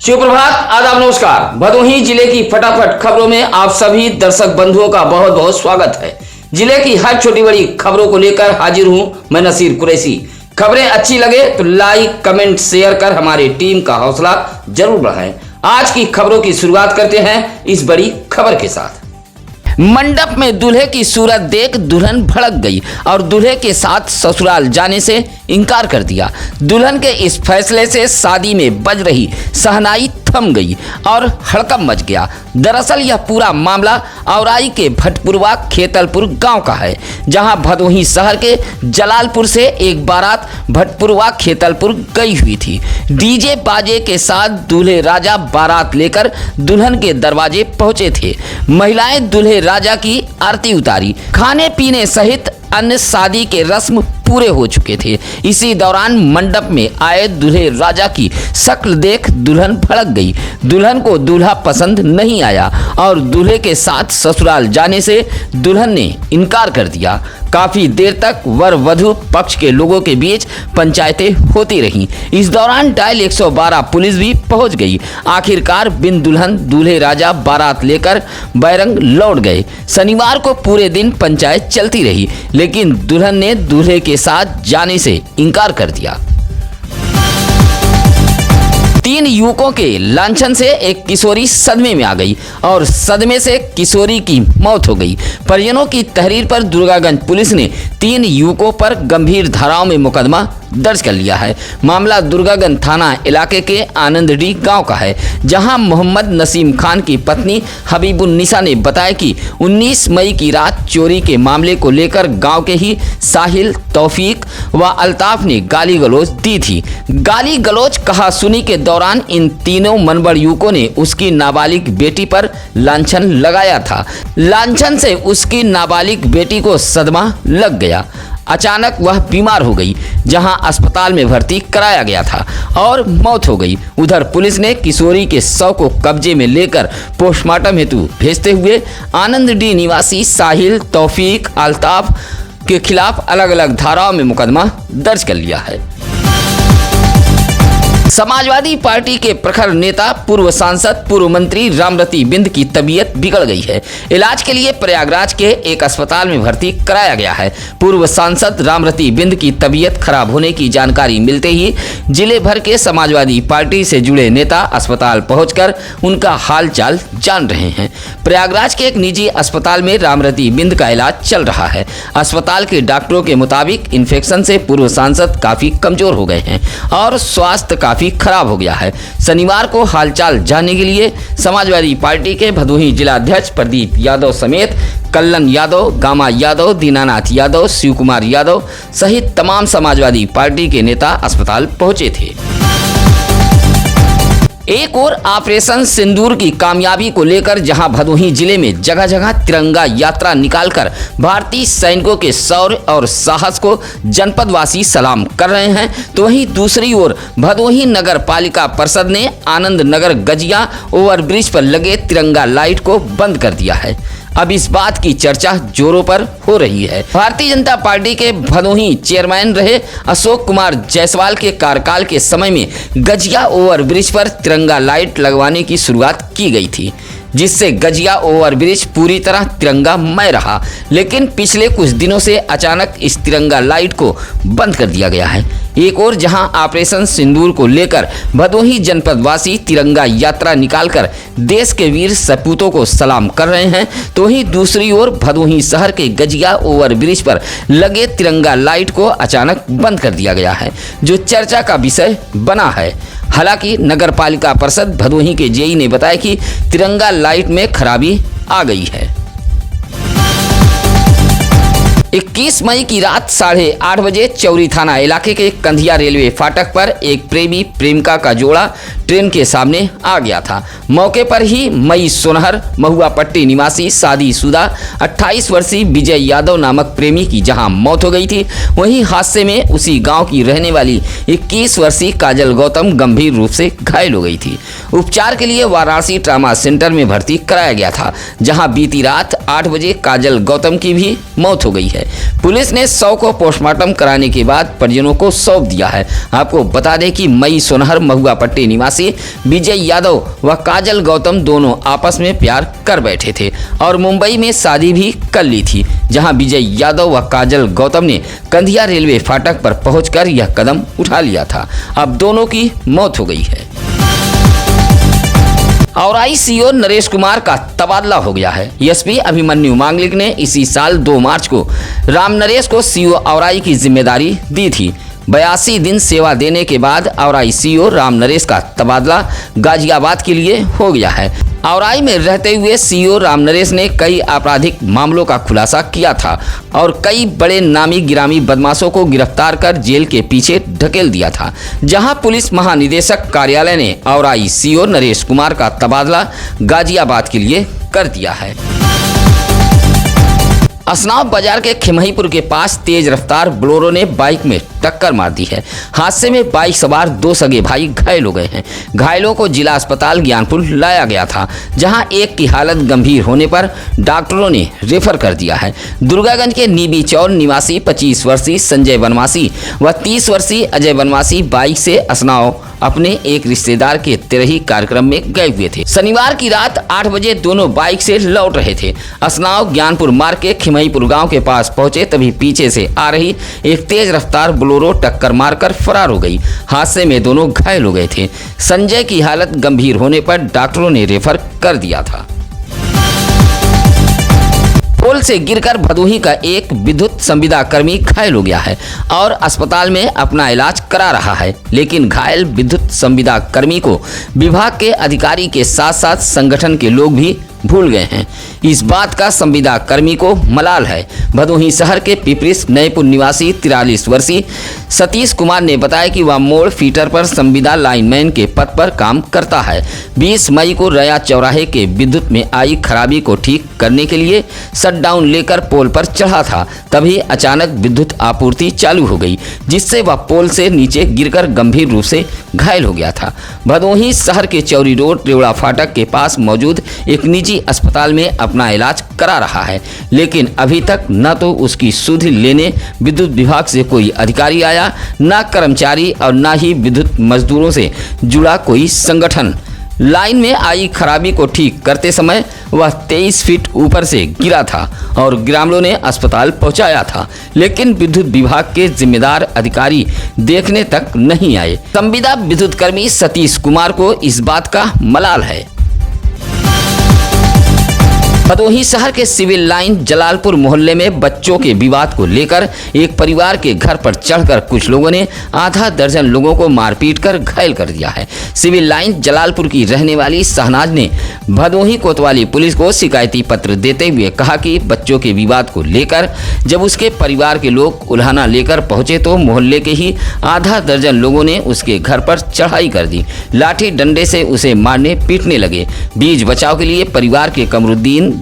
सुप्रभात, आदाब, नमस्कार। भदोही जिले की फटाफट खबरों में आप सभी दर्शक बंधुओं का बहुत बहुत स्वागत है। जिले की हर छोटी बड़ी खबरों को लेकर हाजिर हूं मैं नसीर कुरैशी। खबरें अच्छी लगे तो लाइक, कमेंट, शेयर कर हमारी टीम का हौसला जरूर बढ़ाएं। आज की खबरों की शुरुआत करते हैं इस बड़ी खबर के साथ। मंडप में दूल्हे की सूरत देख दुल्हन भड़क गई और दूल्हे के साथ ससुराल जाने से इनकार कर दिया। दुल्हन के इस फैसले से शादी में बज रही शहनाई थम गई और हड़कंप मच गया। दरअसल यह पूरा मामला औराई के भटपुरवा खेतलपुर गांव का है, जहां भदोही शहर के जलालपुर से एक बारात भटपुरवा खेतलपुर गई हुई थी। डीजे बाजे के साथ दूल्हे राजा बारात लेकर दुल्हन के दरवाजे पहुंचे थे। महिलाएं दूल्हे राजा की आरती उतारी। खाने पीने सहित अन्य शादी के रस्म पूरे हो चुके थे। इसी दौरान मंडप में आए दूल्हे राजा की शक्ल देख दुल्हन भड़क गई। दुल्हन को दूल्हा पसंद नहीं आया और दूल्हे के साथ ससुराल जाने से दुल्हन ने इनकार कर दिया। काफी देर तक वर वधु पक्ष के लोगों के बीच पंचायतें होती रहीं। इस दौरान डायल 112 पुलिस भी पहुंच गई। आखिरकार बिन दुल्हन दूल्हे राजा बारात लेकर बैरंग लौट गए। शनिवार को पूरे दिन पंचायत चलती रही, लेकिन दुल्हन ने दूल्हे के साथ जाने से इनकार कर दिया। 3 युवकों के लांछन से एक किशोरी सदमे में आ गई और सदमे से किशोरी की मौत हो गई। परिजनों की तहरीर पर दुर्गागंज पुलिस ने 3 युवकों पर गंभीर धाराओं में मुकदमा दर्ज कर लिया है। मामला दुर्गागंज थाना इलाके के आनंदडी गांव का है, जहां मोहम्मद नसीम खान की पत्नी हबीबुन्निसा ने बताया कि 19 मई की रात चोरी के मामले को लेकर गांव के ही साहिल, तौफीक व अल्ताफ ने गाली गलौज दी थी। गाली गलौज कहा सुनी के दौरान इन तीनों मनबड़ युवकों ने उसकी नाबालिग बेटी पर लांछन लगाया था। लांछन से उसकी नाबालिग बेटी को सदमा लग गया। अचानक वह बीमार हो गई, जहां अस्पताल में भर्ती कराया गया था और मौत हो गई। उधर पुलिस ने किशोरी के शव को कब्जे में लेकर पोस्टमार्टम हेतु भेजते हुए आनंदडी निवासी साहिल, तौफीक, अल्ताफ के खिलाफ अलग अलग धाराओं में मुकदमा दर्ज कर लिया है। समाजवादी पार्टी के प्रखर नेता पूर्व सांसद पूर्व मंत्री रामरती बिंद की तबीयत बिगड़ गई है। इलाज के लिए प्रयागराज के एक अस्पताल में भर्ती कराया गया है। पूर्व सांसद रामरती बिंद की तबीयत खराब होने की जानकारी मिलते ही जिले भर के समाजवादी पार्टी से जुड़े नेता अस्पताल पहुंचकर उनका हालचाल जान रहे हैं। प्रयागराज के एक निजी अस्पताल में रामरती बिंद का इलाज चल रहा है। अस्पताल के डॉक्टरों के मुताबिक इन्फेक्शन से पूर्व सांसद काफी कमजोर हो गए हैं और स्वास्थ्य काफी खराब हो गया है। शनिवार को हालचाल जानने के लिए समाजवादी पार्टी के भदोही जिला अध्यक्ष प्रदीप यादव समेत कल्लन यादव, गामा यादव, दीनानाथ यादव, शिव कुमार यादव सहित तमाम समाजवादी पार्टी के नेता अस्पताल पहुंचे थे। एक और ऑपरेशन सिंदूर की कामयाबी को लेकर जहां भदोही जिले में जगह जगह तिरंगा यात्रा निकालकर भारतीय सैनिकों के शौर्य और साहस को जनपदवासी सलाम कर रहे हैं, तो वहीं दूसरी ओर भदोही नगर पालिका परिषद ने आनंद नगर गजिया ओवरब्रिज पर लगे तिरंगा लाइट को बंद कर दिया है। अब इस बात की चर्चा जोरों पर हो रही है। भारतीय जनता पार्टी के भदोही चेयरमैन रहे अशोक कुमार जायसवाल के कार्यकाल के समय में गजिया ओवरब्रिज पर तिरंगा लाइट लगवाने की शुरुआत की गई थी, जिससे गजिया ओवरब्रिज पूरी तरह तिरंगामय रहा। लेकिन पिछले कुछ दिनों से अचानक इस तिरंगा लाइट को बंद कर दिया गया है। एक और जहां ऑपरेशन सिंदूर को लेकर भदोही जनपदवासी तिरंगा यात्रा निकालकर देश के वीर सपूतों को सलाम कर रहे हैं, तो वहीं दूसरी ओर भदोही शहर के गजिया ओवरब्रिज पर लगे तिरंगा लाइट को अचानक बंद कर दिया गया है, जो चर्चा का विषय बना है। हालांकि नगर पालिका परिषद भदोही के जेई ने बताया कि तिरंगा लाइट में खराबी आ गई है। 21 मई की रात 8:30 बजे चौरी थाना इलाके के कंधिया रेलवे फाटक पर एक प्रेमी प्रेमिका का जोड़ा ट्रेन के सामने आ गया था। मौके पर ही मई सोनहर महुआ पट्टी निवासी शादीशुदा 28 वर्षीय विजय यादव नामक प्रेमी की जहां मौत हो गई थी, वहीं हादसे में उसी गांव की रहने वाली 21 वर्षीय काजल गौतम गंभीर रूप से घायल हो गई थी। उपचार के लिए वाराणसी ट्रामा सेंटर में भर्ती कराया गया था, जहां बीती रात 8 बजे काजल गौतम की भी मौत हो गई है। पुलिस ने शव को पोस्टमार्टम कराने के बाद परिजनों को सौंप दिया है। आपको बता दें कि मई सोनहर महुआ पट्टी निवासी निवासी विजय यादव व काजल गौतम दोनों आपस में प्यार कर बैठे थे और मुंबई में शादी भी कर ली थी, जहां विजय यादव व काजल गौतम ने कंधिया रेलवे फाटक पर पहुंचकर यह कदम उठा लिया था। अब दोनों की मौत हो गई है। औराई सीओ नरेश कुमार का तबादला हो गया है। एसपी अभिमन्यु मांगलिक ने इसी साल 2 मार्च को राम नरेश को सीओ औराई की जिम्मेदारी दी थी। 82 दिन सेवा देने के बाद औराई सीओ राम नरेश का तबादला गाजियाबाद के लिए हो गया है। औराई में रहते हुए सीओ राम नरेश ने कई आपराधिक मामलों का खुलासा किया था और कई बड़े नामी गिरामी बदमाशों को गिरफ्तार कर जेल के पीछे ढकेल दिया था, जहां पुलिस महानिदेशक कार्यालय ने औराई सीओ नरेश कुमार का तबादला गाजियाबाद के लिए कर दिया है। असनाव बाजार के खिमहीपुर के पास तेज रफ्तार बोलेरो ने बाइक में टक्कर मार दी है। हादसे में बाइक सवार 2 सगे भाई घायल हो गए हैं। घायलों को जिला अस्पताल ज्ञानपुर लाया गया था, जहां एक की हालत गंभीर होने पर डॉक्टरों ने रेफर कर दिया है। दुर्गागंज के नीबी चौर निवासी 25 वर्षीय संजय बनवासी व 30 वर्षीय अजय बनवासी बाइक से असनाव अपने एक रिश्तेदार के तिरही कार्यक्रम में गए हुए थे। शनिवार की रात 8 बजे दोनों बाइक से लौट रहे थे। असनाव ज्ञानपुर मार्ग के खिमहीपुर गांव के पास पहुंचे तभी पीछे से आ रही एक तेज रफ्तार बोलेरो टक्कर मारकर फरार हो गई। हादसे में दोनों घायल हो गए थे। संजय की हालत गंभीर होने पर डॉक्टरों ने रेफर कर दिया था। पोल से गिरकर भदोही का एक विद्युत संविदा कर्मी घायल हो गया है और अस्पताल में अपना इलाज करा रहा है, लेकिन घायल विद्युत संविदा कर्मी को विभाग के अधिकारी के साथ साथ संगठन के लोग भी भूल गए हैं। इस बात का संविदा कर्मी को मलाल है। भदोही शहर के पिपरिस नयपुर निवासी 43 वर्षीय सतीश कुमार ने बताया कि वह मोड़ फीटर पर संविदा लाइनमैन के पद पर काम करता है। 20 मई को रया चौराहे के विद्युत में आई खराबी को ठीक करने के लिए शटडाउन लेकर पोल पर चढ़ा था, तभी अचानक विद्युत आपूर्ति चालू हो गई, जिससे वह पोल से नीचे गिरकर गंभीर रूप से घायल हो गया था। भदोही शहर के चौरी रोड रेवड़ा फाटक के पास मौजूद एक निजी अस्पताल में अपना इलाज करा रहा है, लेकिन अभी तक न तो उसकी सुधि लेने विद्युत विभाग से कोई अधिकारी आया, न कर्मचारी और न ही विद्युत मजदूरों से जुड़ा कोई संगठन। लाइन में आई खराबी को ठीक करते समय वह 23 फीट ऊपर से गिरा था और ग्रामीणों ने अस्पताल पहुंचाया था, लेकिन विद्युत विभाग के जिम्मेदार अधिकारी देखने तक नहीं आए। संविदा विद्युत कर्मी सतीश कुमार को इस बात का मलाल है। भदोही शहर के सिविल लाइन जलालपुर मोहल्ले में बच्चों के विवाद को लेकर एक परिवार के घर पर चढ़कर कुछ लोगों ने आधा दर्जन लोगों को मारपीट कर घायल कर दिया है। सिविल लाइन जलालपुर की रहने वाली शहनाज ने भदोही कोतवाली पुलिस को शिकायती पत्र देते हुए कहा कि बच्चों के विवाद को लेकर जब उसके परिवार के लोग उल्हाना लेकर पहुंचे तो मोहल्ले के ही आधा दर्जन लोगों ने उसके घर पर चढ़ाई कर दी। लाठी डंडे से उसे मारने पीटने लगे। बीच बचाव के लिए परिवार के कमरुद्दीन,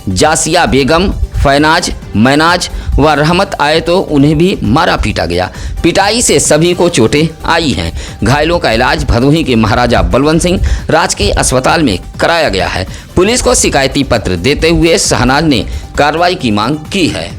जासिया बेगम, फैनाज, मैनाज व रहमत आए तो उन्हें भी मारा पीटा गया। पिटाई से सभी को चोटें आई हैं। घायलों का इलाज भदोही के महाराजा बलवंत सिंह राजकीय अस्पताल में कराया गया है। पुलिस को शिकायती पत्र देते हुए शहनाज ने कार्रवाई की मांग की है।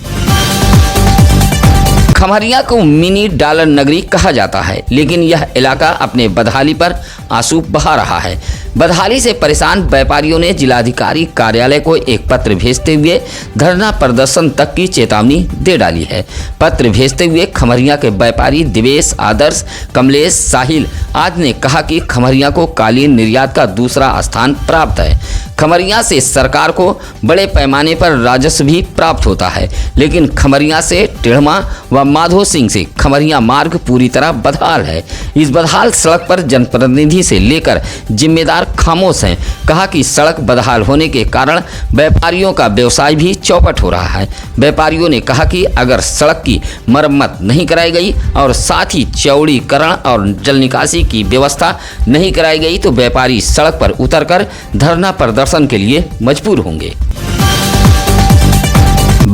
खमरिया को मिनी डॉलर नगरी कहा जाता है, लेकिन यह इलाका अपने बदहाली पर आंसू बहा रहा है। बदहाली से परेशान व्यापारियों ने जिलाधिकारी कार्यालय को एक पत्र भेजते हुए धरना प्रदर्शन तक की चेतावनी दे डाली है। पत्र भेजते हुए खमरिया के व्यापारी दिवेश, आदर्श, कमलेश, साहिल आदि ने कहा कि खमरिया को कालीन निर्यात का दूसरा स्थान प्राप्त है। खमरिया से सरकार को बड़े पैमाने पर राजस्व भी प्राप्त होता है, लेकिन खमरिया से टेढ़मा व माधो सिंह से खमरिया मार्ग पूरी तरह बदहाल है। इस बदहाल सड़क पर जनप्रतिनिधि से लेकर जिम्मेदार खामोश हैं। कहा कि सड़क बदहाल होने के कारण व्यापारियों का व्यवसाय भी चौपट हो रहा है। व्यापारियों ने कहा कि अगर सड़क की मरम्मत नहीं कराई गई और साथ ही चौड़ीकरण और जल निकासी की व्यवस्था नहीं कराई गई तो व्यापारी सड़क पर उतरकर धरना प्रदर्शन के लिए मजबूर होंगे।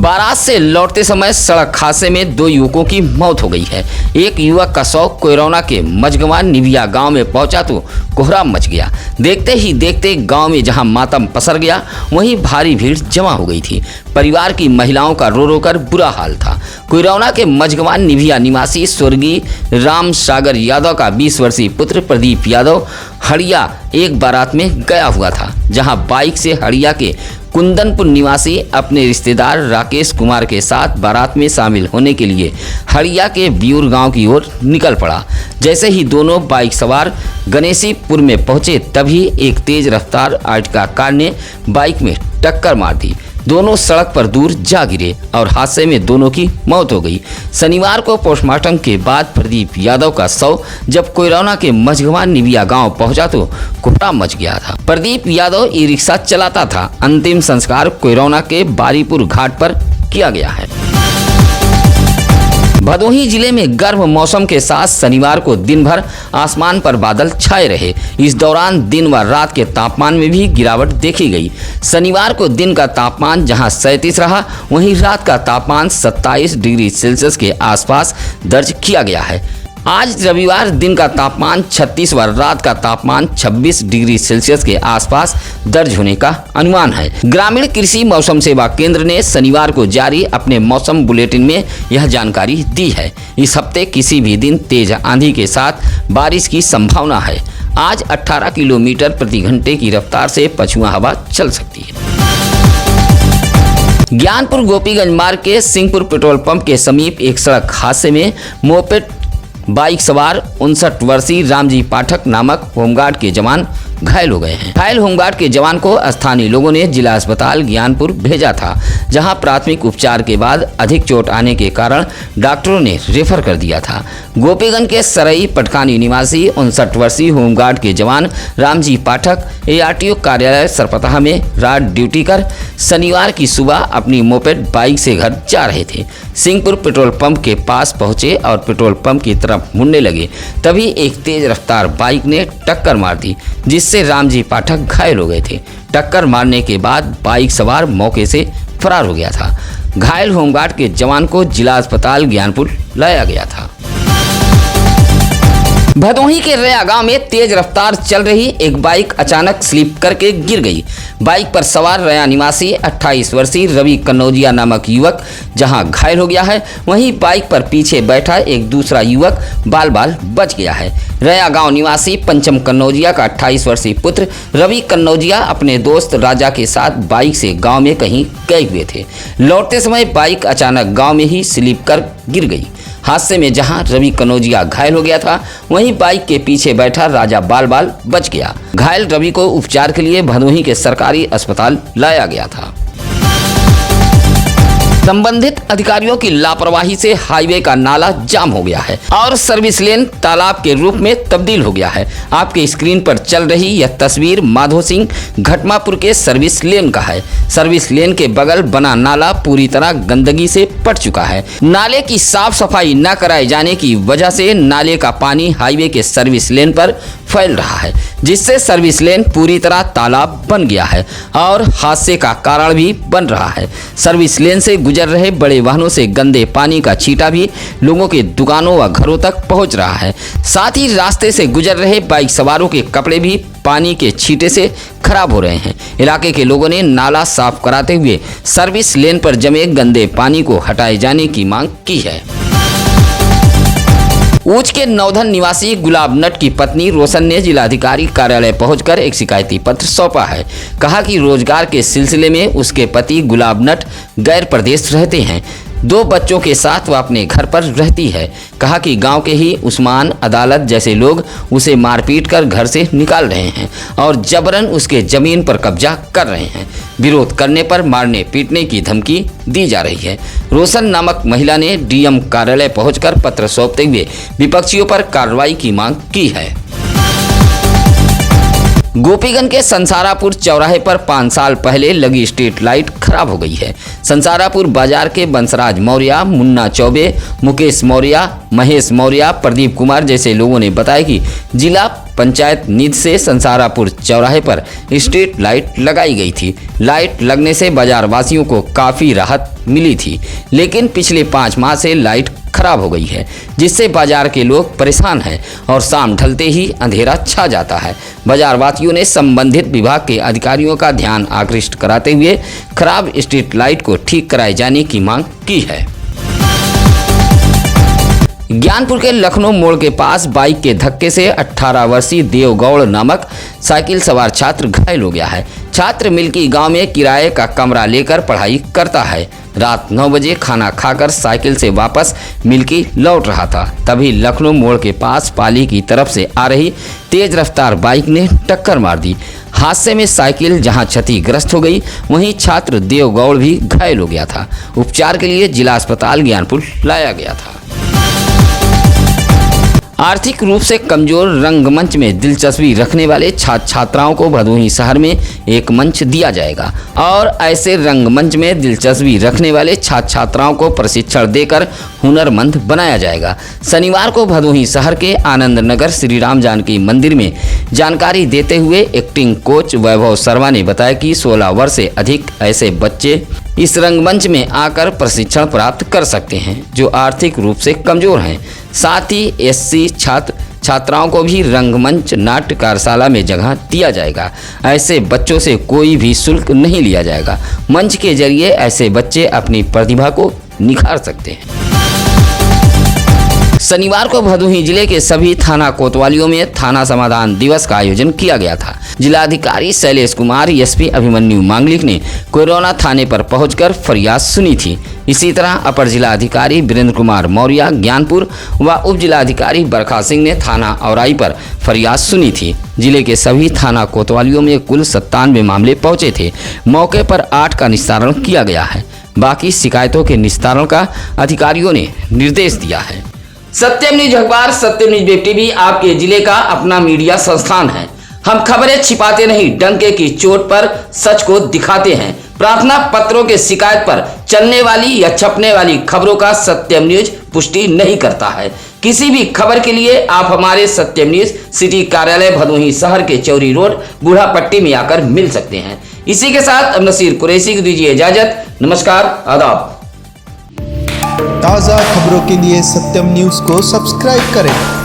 बारात से लौटते समय सड़क हादसे में 2 युवकों की मौत हो गई है। एक युवक का शव कोयरौना के मझगवां निविया गांव में पहुंचा तो कोहराम मच गया। देखते ही देखते गांव में जहां मातम पसर गया, वहीं भारी भीड़ जमा हो गई थी। परिवार की महिलाओं का रो रो कर बुरा हाल था। कोयरौना के मझगवां निविया निवासी स्वर्गीय राम सागर यादव का 20 वर्षीय पुत्र प्रदीप यादव हड़िया एक बारात में गया हुआ था, जहां बाइक से हड़िया के कुंदनपुर निवासी अपने रिश्तेदार राकेश कुमार के साथ बारात में शामिल होने के लिए हड़िया के ब्यूर गांव की ओर निकल पड़ा। जैसे ही दोनों बाइक सवार गणेशीपुर में पहुंचे, तभी एक तेज रफ्तार आर्टिका कार ने बाइक में टक्कर मार दी। दोनों सड़क पर दूर जा गिरे और हादसे में दोनों की मौत हो गई। शनिवार को पोस्टमार्टम के बाद प्रदीप यादव का शव जब कोयरौना के मझगवां निविया गांव पहुंचा तो कोहराम मच गया था। प्रदीप यादव ई रिक्शा चलाता था। अंतिम संस्कार कोयरौना के बारीपुर घाट पर किया गया है। भदोही जिले में गर्म मौसम के साथ शनिवार को दिन भर आसमान पर बादल छाए रहे। इस दौरान दिन व रात के तापमान में भी गिरावट देखी गई। शनिवार को दिन का तापमान जहां 37 रहा, वहीं रात का तापमान 27 डिग्री सेल्सियस के आसपास दर्ज किया गया है। आज रविवार दिन का तापमान 36 व रात का तापमान 26 डिग्री सेल्सियस के आसपास दर्ज होने का अनुमान है। ग्रामीण कृषि मौसम सेवा केंद्र ने शनिवार को जारी अपने मौसम बुलेटिन में यह जानकारी दी है। इस हफ्ते किसी भी दिन तेज आंधी के साथ बारिश की संभावना है। आज 18 किलोमीटर प्रति घंटे की रफ्तार से पछुआ हवा चल सकती है। ज्ञानपुर गोपीगंज मार्ग के सिंहपुर पेट्रोल पंप के समीप एक सड़क हादसे में मोपेड बाइक सवार 59 वर्षीय रामजी पाठक नामक होमगार्ड के जवान घायल हो गए हैं। घायल होमगार्ड के जवान को स्थानीय लोगों ने जिला अस्पताल ज्ञानपुर भेजा था, जहां प्राथमिक उपचार के बाद अधिक चोट आने के कारण डॉक्टरों ने रेफर कर दिया था। गोपीगंज के सरई पटकानी निवासी 59 वर्षीय होमगार्ड के जवान रामजी पाठक ARTO कार्यालय सरपतहा में रात ड्यूटी कर शनिवार की सुबह अपनी मोपेड बाइक से घर जा रहे थे। सिंहपुर पेट्रोल पंप के पास पहुंचे और पेट्रोल पंप की तरफ मुड़ने लगे, तभी एक तेज रफ्तार बाइक ने टक्कर मार दी, जिससे रामजी पाठक घायल हो गए थे। टक्कर मारने के बाद बाइक सवार मौके से फरार हो गया था। घायल होमगार्ड के जवान को जिला अस्पताल ज्ञानपुर लाया गया था। भदोही के रया गांव में तेज रफ्तार चल रही एक बाइक अचानक स्लिप करके गिर गई। बाइक पर सवार रया निवासी 28 वर्षीय रवि कन्नौजिया नामक युवक जहां घायल हो गया है, वहीं बाइक पर पीछे बैठा एक दूसरा युवक बाल बाल बच गया है। रया गांव निवासी पंचम कन्नौजिया का 28 वर्षीय पुत्र रवि कन्नौजिया अपने दोस्त राजा के साथ बाइक से गाँव में कहीं गए हुए थे। लौटते समय बाइक अचानक गाँव में ही स्लिप कर गिर गई। हादसे में जहां रवि कन्नौजिया घायल हो गया था, वहीं बाइक के पीछे बैठा राजा बाल बाल बच गया। घायल रवि को उपचार के लिए भदोही के सरकारी अस्पताल लाया गया था। संबंधित अधिकारियों की लापरवाही से हाईवे का नाला जाम हो गया है और सर्विस लेन तालाब के रूप में तब्दील हो गया है। आपके स्क्रीन पर चल रही यह तस्वीर माधो सिंह घटमापुर के सर्विस लेन का है। सर्विस लेन के बगल बना नाला पूरी तरह गंदगी से पट चुका है। नाले की साफ सफाई न कराए जाने की वजह से नाले का पानी हाईवे के सर्विस लेन पर फैल रहा है, जिससे सर्विस लेन पूरी तरह तालाब बन गया है और हादसे का कारण भी बन रहा है। सर्विस लेन से गुजर रहे बड़े वाहनों से गंदे पानी का छींटा भी लोगों के दुकानों व घरों तक पहुंच रहा है। साथ ही रास्ते से गुजर रहे बाइक सवारों के कपड़े भी पानी के छींटे से खराब हो रहे हैं। इलाके के लोगों ने नाला साफ कराते हुए सर्विस लेन पर जमे गंदे पानी को हटाए जाने की मांग की है। ऊंच के नौधन निवासी गुलाब नट की पत्नी रोशन ने जिलाधिकारी कार्यालय पहुंचकर एक शिकायती पत्र सौंपा है। कहा कि रोजगार के सिलसिले में उसके पति गुलाब नट गैर प्रदेश रहते हैं। 2 बच्चों के साथ वह अपने घर पर रहती है। कहा कि गांव के ही उस्मान अदालत जैसे लोग उसे मारपीट कर घर से निकाल रहे हैं और जबरन उसके जमीन पर कब्जा कर रहे हैं। विरोध करने पर मारने पीटने की धमकी दी जा रही है। रोशन नामक महिला ने DM कार्यालय पहुंचकर पत्र सौंपते हुए विपक्षियों पर कार्रवाई की मांग की है। गोपीगंज के संसारापुर चौराहे पर 5 साल पहले लगी स्ट्रीट लाइट खराब हो गई है। संसारापुर बाजार के बंसराज मौर्य, मुन्ना चौबे, मुकेश मौर्य, महेश मौर्य, प्रदीप कुमार जैसे लोगों ने बताया कि जिला पंचायत निधि से संसारापुर चौराहे पर स्ट्रीट लाइट लगाई गई थी। लाइट लगने से बाजार वासियों को काफ़ी राहत मिली थी, लेकिन पिछले 5 माह से लाइट खराब हो गई है, जिससे बाजार के लोग परेशान हैं और शाम ढलते ही अंधेरा छा जाता है। बाजार वासियों ने संबंधित विभाग के अधिकारियों का ध्यान आकृष्ट कराते हुए खराब स्ट्रीट लाइट को ठीक कराए जाने की मांग की है। ज्ञानपुर के लखनऊ मोड़ के पास बाइक के धक्के से 18 वर्षीय देवगौड़ नामक साइकिल सवार छात्र घायल हो गया है। छात्र मिल्की गांव में किराए का कमरा लेकर पढ़ाई करता है। रात 9 बजे खाना खाकर साइकिल से वापस मिल्की लौट रहा था, तभी लखनऊ मोड़ के पास पाली की तरफ से आ रही तेज रफ्तार बाइक ने टक्कर मार दी। हादसे में साइकिल जहां क्षतिग्रस्त हो गई, वहीं छात्र देवगौड़ भी घायल हो गया था। उपचार के लिए जिला अस्पताल ज्ञानपुर लाया गया था। आर्थिक रूप से कमजोर रंगमंच में दिलचस्पी रखने वाले छात्र छात्राओं को भदोही शहर में एक मंच दिया जाएगा और ऐसे रंगमंच में दिलचस्पी रखने वाले छात्र छात्राओं को प्रशिक्षण देकर हुनरमंद बनाया जाएगा। शनिवार को भदोही शहर के आनंद नगर श्री राम जानकी मंदिर में जानकारी देते हुए एक्टिंग कोच वैभव शर्मा ने बताया कि 16 वर्ष से अधिक ऐसे बच्चे इस रंगमंच में आकर प्रशिक्षण प्राप्त कर सकते हैं जो आर्थिक रूप से कमजोर हैं। साथ ही एससी छात्र छात्राओं को भी रंगमंच नाट्य कार्यशाला में जगह दिया जाएगा। ऐसे बच्चों से कोई भी शुल्क नहीं लिया जाएगा। मंच के जरिए ऐसे बच्चे अपनी प्रतिभा को निखार सकते हैं। शनिवार को भदोही जिले के सभी थाना कोतवालियों में थाना समाधान दिवस का आयोजन किया गया था। जिलाधिकारी शैलेश कुमार, एसपी अभिमन्यु मांगलिक ने कोरोना थाने पर पहुंचकर फरियाद सुनी थी। इसी तरह अपर जिलाधिकारी वीरेंद्र कुमार मौर्य ज्ञानपुर व उप जिलाधिकारी बरखा सिंह ने थाना औराई पर फरियाद सुनी थी। जिले के सभी थाना कोतवालियों में कुल 97 मामले पहुंचे थे। मौके पर 8 का निस्तारण किया गया है। बाकी शिकायतों के निस्तारण का अधिकारियों ने निर्देश दिया है। सत्यम न्यूज अखबार, सत्यम न्यूज वेब टीवी आपके जिले का अपना मीडिया संस्थान है। हम खबरें छिपाते नहीं, डंके की चोट पर सच को दिखाते हैं। प्रार्थना पत्रों के शिकायत पर चलने वाली या छपने वाली खबरों का सत्यम न्यूज पुष्टि नहीं करता है। किसी भी खबर के लिए आप हमारे सत्यम न्यूज सिटी कार्यालय भदोही शहर के चौरी रोड बूढ़ा पट्टी में आकर मिल सकते हैं। इसी के साथ अब नसीर कुरैशी को दीजिए इजाजत। नमस्कार, आदाब। ताज़ा खबरों के लिए सत्यम न्यूज़ को सब्सक्राइब करें।